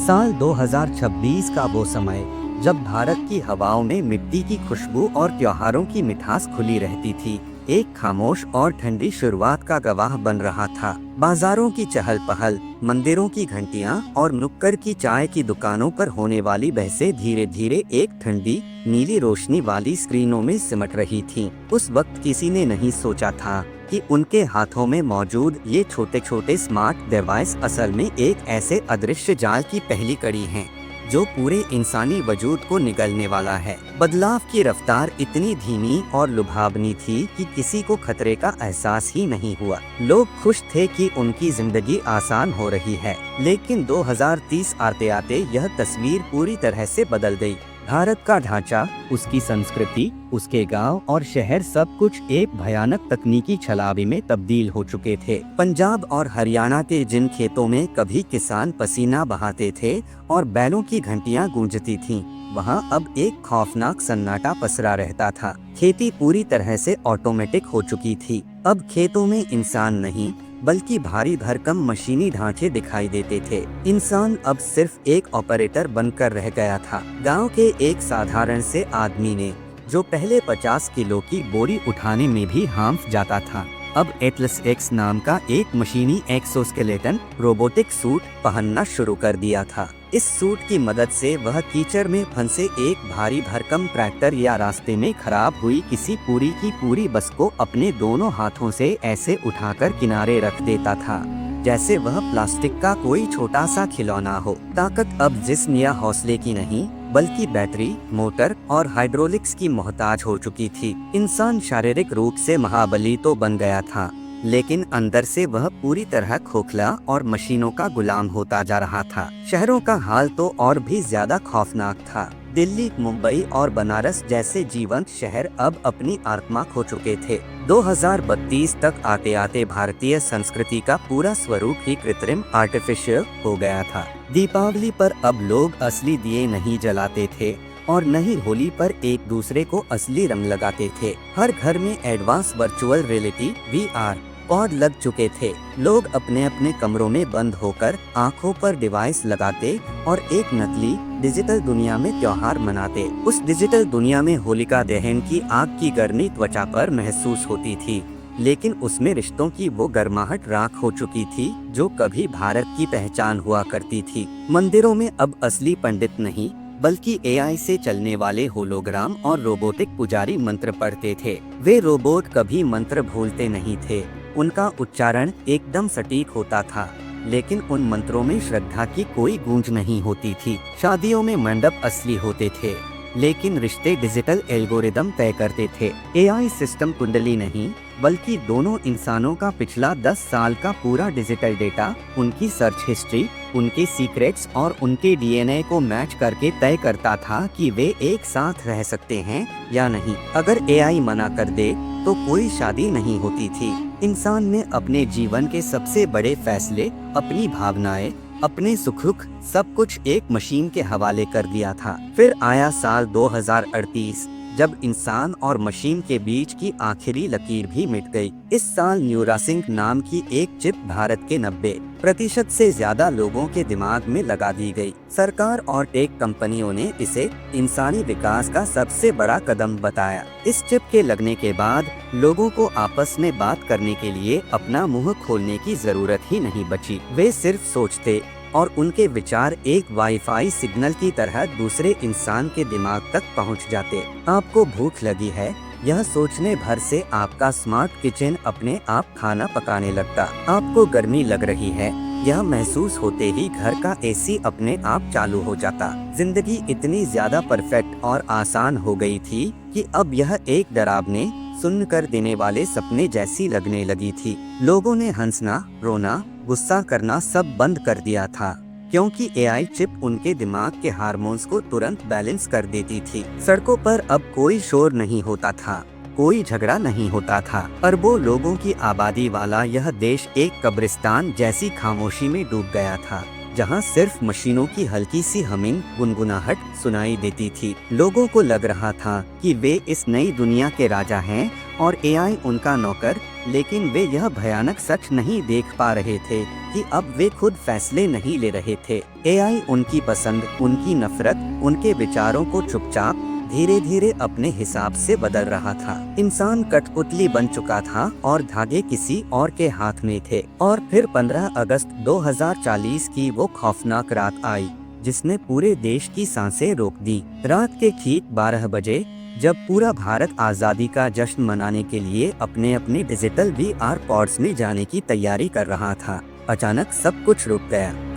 साल 2026 का वो समय जब भारत की हवाओं में मिट्टी की खुशबू और त्योहारों की मिठास खुली रहती थी, एक खामोश और ठंडी शुरुआत का गवाह बन रहा था। बाजारों की चहल पहल, मंदिरों की घंटियां और नुक्कड़ की चाय की दुकानों पर होने वाली बहसें धीरे धीरे एक ठंडी नीली रोशनी वाली स्क्रीनों में सिमट रही थीं। उस वक्त किसी ने नहीं सोचा था कि उनके हाथों में मौजूद ये छोटे छोटे स्मार्ट डिवाइस असल में एक ऐसे अदृश्य जाल की पहली कड़ी हैं, जो पूरे इंसानी वजूद को निगलने वाला है। बदलाव की रफ्तार इतनी धीमी और लुभावनी थी कि किसी को खतरे का एहसास ही नहीं हुआ। लोग खुश थे कि उनकी जिंदगी आसान हो रही है, लेकिन 2030 आते आते यह तस्वीर पूरी तरह से बदल गई। भारत का ढांचा, उसकी संस्कृति, उसके गांव और शहर सब कुछ एक भयानक तकनीकी छलावे में तब्दील हो चुके थे। पंजाब और हरियाणा के जिन खेतों में कभी किसान पसीना बहाते थे और बैलों की घंटियां गूंजती थीं, वहां अब एक खौफनाक सन्नाटा पसरा रहता था। खेती पूरी तरह से ऑटोमेटिक हो चुकी थी। अब खेतों में इंसान नहीं बल्कि भारी भरकम मशीनी ढांचे दिखाई देते थे। इंसान अब सिर्फ एक ऑपरेटर बनकर रह गया था। गांव के एक साधारण से आदमी ने, जो पहले 50 किलो की बोरी उठाने में भी हांफ जाता था, अब एटलस एक्स नाम का एक मशीनी एक्सोस्केलेटन रोबोटिक सूट पहनना शुरू कर दिया था। इस सूट की मदद से वह कीचड़ में फंसे एक भारी भरकम ट्रैक्टर या रास्ते में खराब हुई किसी पूरी की पूरी बस को अपने दोनों हाथों से ऐसे उठाकर किनारे रख देता था जैसे वह प्लास्टिक का कोई छोटा सा खिलौना हो। ताकत अब जिस्म या हौसले की नहीं बल्कि बैटरी, मोटर और हाइड्रोलिक्स की मोहताज हो चुकी थी। इंसान शारीरिक रूप से महाबली तो बन गया था, लेकिन अंदर से वह पूरी तरह खोखला और मशीनों का गुलाम होता जा रहा था। शहरों का हाल तो और भी ज्यादा खौफनाक था। दिल्ली, मुंबई और बनारस जैसे जीवंत शहर अब अपनी आत्मा खो चुके थे। 2032 तक आते आते भारतीय संस्कृति का पूरा स्वरूप ही कृत्रिम आर्टिफिशियल हो गया था। दीपावली पर अब लोग असली दिए नहीं जलाते थे और न ही होली पर एक दूसरे को असली रंग लगाते थे। हर घर में advance virtual reality (VR) pod लग चुके थे। लोग अपने अपने कमरों में बंद होकर आंखों पर डिवाइस लगाते और एक नकली डिजिटल दुनिया में त्योहार मनाते। उस डिजिटल दुनिया में होलिका दहन की आग की गर्मी त्वचा पर महसूस होती थी, लेकिन उसमें रिश्तों की वो गर्माहट राख हो चुकी थी जो कभी भारत की पहचान हुआ करती थी। मंदिरों में अब असली पंडित नहीं बल्कि AI से चलने वाले होलोग्राम और रोबोटिक पुजारी मंत्र पढ़ते थे। वे रोबोट कभी मंत्र भूलते नहीं थे, उनका उच्चारण एकदम सटीक होता था, लेकिन उन मंत्रों में श्रद्धा की कोई गूंज नहीं होती थी। शादियों में मंडप असली होते थे, लेकिन रिश्ते डिजिटल एल्गोरिदम तय करते थे। AI सिस्टम कुंडली नहीं बल्कि दोनों इंसानों का पिछला 10 साल का पूरा डिजिटल डेटा, उनकी सर्च हिस्ट्री, उनके सीक्रेट्स और उनके DNA को मैच करके तय करता था कि वे एक साथ रह सकते हैं या नहीं। अगर AI मना कर दे तो कोई शादी नहीं होती थी। इंसान ने अपने जीवन के सबसे बड़े फैसले, अपनी भावनाएं, अपने सुख सब कुछ एक मशीन के हवाले कर दिया था। फिर आया साल 2038 जब इंसान और मशीन के बीच की आखिरी लकीर भी मिट गई। इस साल न्यूरासिंक नाम की एक चिप भारत के 90% से ज्यादा लोगों के दिमाग में लगा दी गई। सरकार और टेक कंपनियों ने इसे इंसानी विकास का सबसे बड़ा कदम बताया। इस चिप के लगने के बाद लोगों को आपस में बात करने के लिए अपना मुंह खोलने की जरूरत ही नहीं बची। वे सिर्फ सोचते और उनके विचार एक वाईफाई सिग्नल की तरह दूसरे इंसान के दिमाग तक पहुंच जाते। आपको भूख लगी है, यह सोचने भर से आपका स्मार्ट किचन अपने आप खाना पकाने लगता। आपको गर्मी लग रही है, यह महसूस होते ही घर का AC अपने आप चालू हो जाता। जिंदगी इतनी ज्यादा परफेक्ट और आसान हो गई थी कि अब यह एक डरावने, सुन्न कर देने वाले सपने जैसी लगने लगी थी। लोगों ने हंसना, रोना, गुस्सा करना सब बंद कर दिया था, क्योंकि AI चिप उनके दिमाग के हार्मोन्स को तुरंत बैलेंस कर देती थी। सड़कों पर अब कोई शोर नहीं होता था, कोई झगड़ा नहीं होता था। अरबों लोगों की आबादी वाला यह देश एक कब्रिस्तान जैसी खामोशी में डूब गया था, जहां सिर्फ मशीनों की हल्की सी हमिंग, गुनगुनाहट सुनाई देती थी। लोगों को लग रहा था कि वे इस नई दुनिया के राजा हैं और एआई उनका नौकर। लेकिन वे यह भयानक सच नहीं देख पा रहे थे कि अब वे खुद फैसले नहीं ले रहे थे। एआई उनकी पसंद, उनकी नफरत, उनके विचारों को चुपचाप धीरे धीरे अपने हिसाब से बदल रहा था। इंसान कठपुतली बन चुका था और धागे किसी और के हाथ में थे। और फिर 15 अगस्त 2040 की वो खौफनाक रात आई जिसने पूरे देश की सांसें रोक दी। रात के ठीक 12 बजे जब पूरा भारत आज़ादी का जश्न मनाने के लिए अपने अपने डिजिटल वीआर पॉड्स में जाने की तैयारी कर रहा था, अचानक सब कुछ रुक गया।